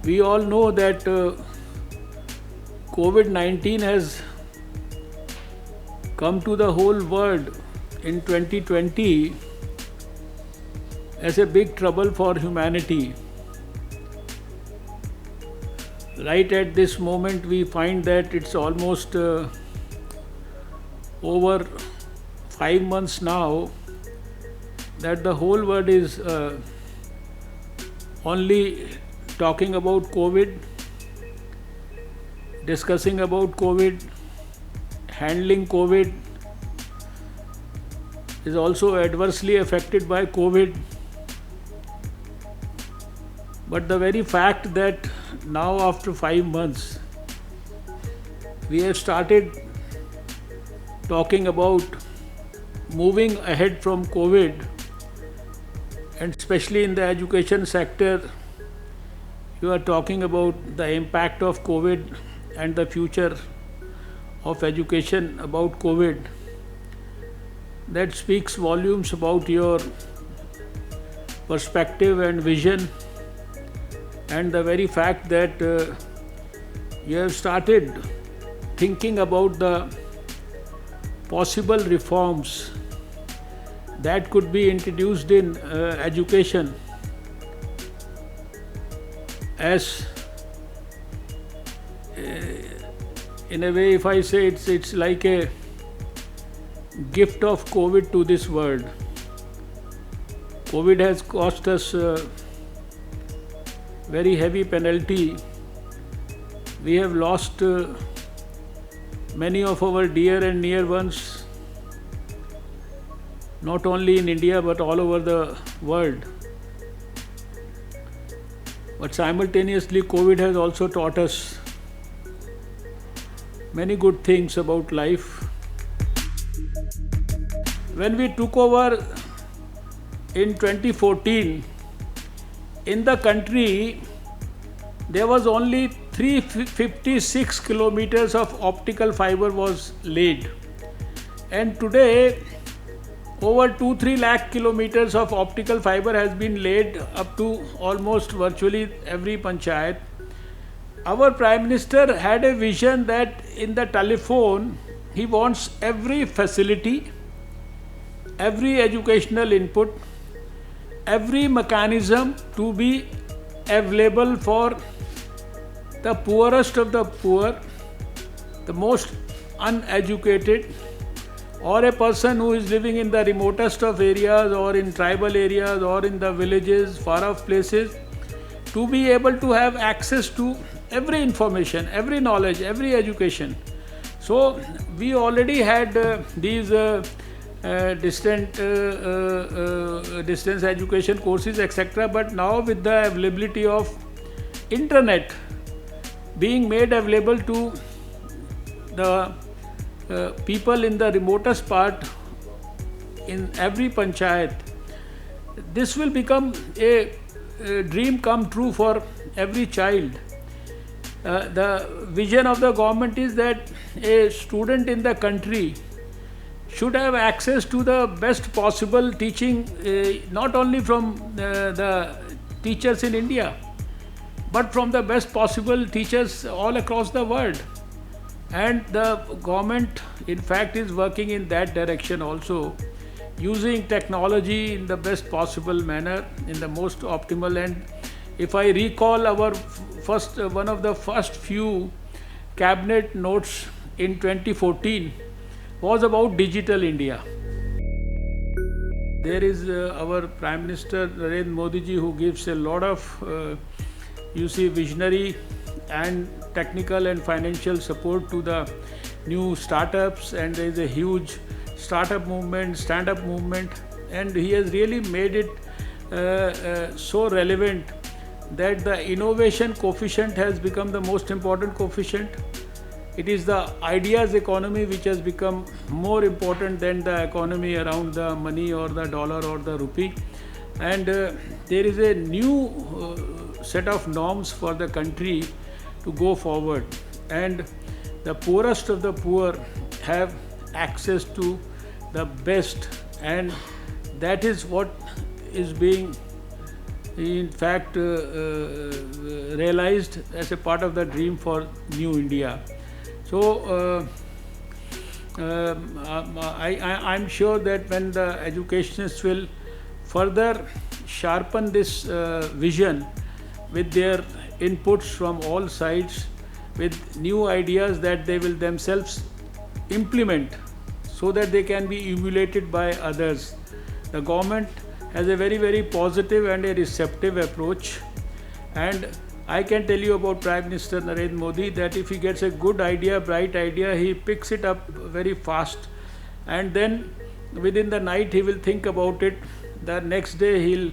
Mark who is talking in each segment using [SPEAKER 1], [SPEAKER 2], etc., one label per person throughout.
[SPEAKER 1] We all know that COVID-19 has come to the whole world in 2020 as a big trouble for humanity. Right at this moment, we find that it's almost over 5 months now that the whole world is only talking about COVID, discussing about COVID, handling COVID, is also adversely affected by COVID. But the very fact that now after 5 months we have started talking about moving ahead from COVID, and especially in the education sector, you are talking about the impact of COVID and the future of education about COVID. That speaks volumes about your perspective and vision, and the very fact that you have started thinking about the possible reforms that could be introduced in education, as in a way, if I say it's like a gift of COVID to this world. COVID has cost us very heavy penalty. We have lost many of our dear and near ones, not only in India but all over the world. But simultaneously, COVID has also taught us many good things about life. When we took over in 2014, in the country, there was only 356 kilometers of optical fiber was laid. And today, over 2-3 lakh kilometers of optical fiber has been laid up to almost virtually every panchayat. Our Prime Minister had a vision that in the telephone, he wants every facility, every educational input, every mechanism to be available for the poorest of the poor, the most uneducated, or a person who is living in the remotest of areas or in tribal areas or in the villages, far off places, to be able to have access to every information, every knowledge, every education. So we already had these distance education courses, etc. But now with the availability of internet being made available to the people in the remotest part in every panchayat, this will become a dream come true for every child. The vision of the government is that a student in the country should have access to the best possible teaching, not only from the teachers in India, but from the best possible teachers all across the world. And the government, in fact, is working in that direction also, using technology in the best possible manner, in the most optimal. And if I recall, our one of the first few cabinet notes in 2014 was about Digital India. There is our Prime Minister Narendra Modi ji, who gives a lot of visionary and technical and financial support to the new startups, and there is a huge startup movement, stand-up movement, and he has really made it so relevant that the innovation coefficient has become the most important coefficient. It is the ideas economy which has become more important than the economy around the money or the dollar or the rupee. And there is a new set of norms for the country to go forward. And the poorest of the poor have access to the best, and that is what is being in fact realized as a part of the dream for New India. So I'm sure that when the educationists will further sharpen this vision with their inputs from all sides, with new ideas that they will themselves implement so that they can be emulated by others. The government has a very positive and a receptive approach, and I can tell you about Prime Minister Narendra Modi that if he gets a good idea, bright idea, he picks it up very fast, and then within the night he will think about it. The next day he'll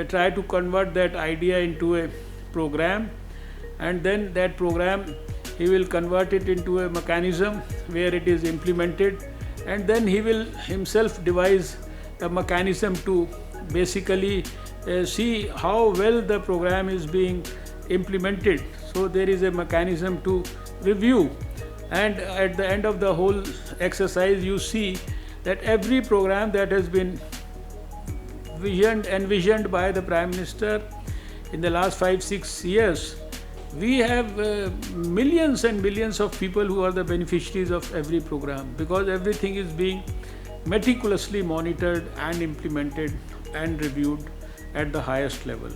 [SPEAKER 1] try to convert that idea into a program, and then that program he will convert it into a mechanism where it is implemented, and then he will himself devise a mechanism to basically see how well the program is being implemented. So there is a mechanism to review, and at the end of the whole exercise you see that every program that has been envisioned by the Prime Minister in the last 5-6 years, we have millions and millions of people who are the beneficiaries of every program, because everything is being meticulously monitored and implemented and reviewed at the highest level.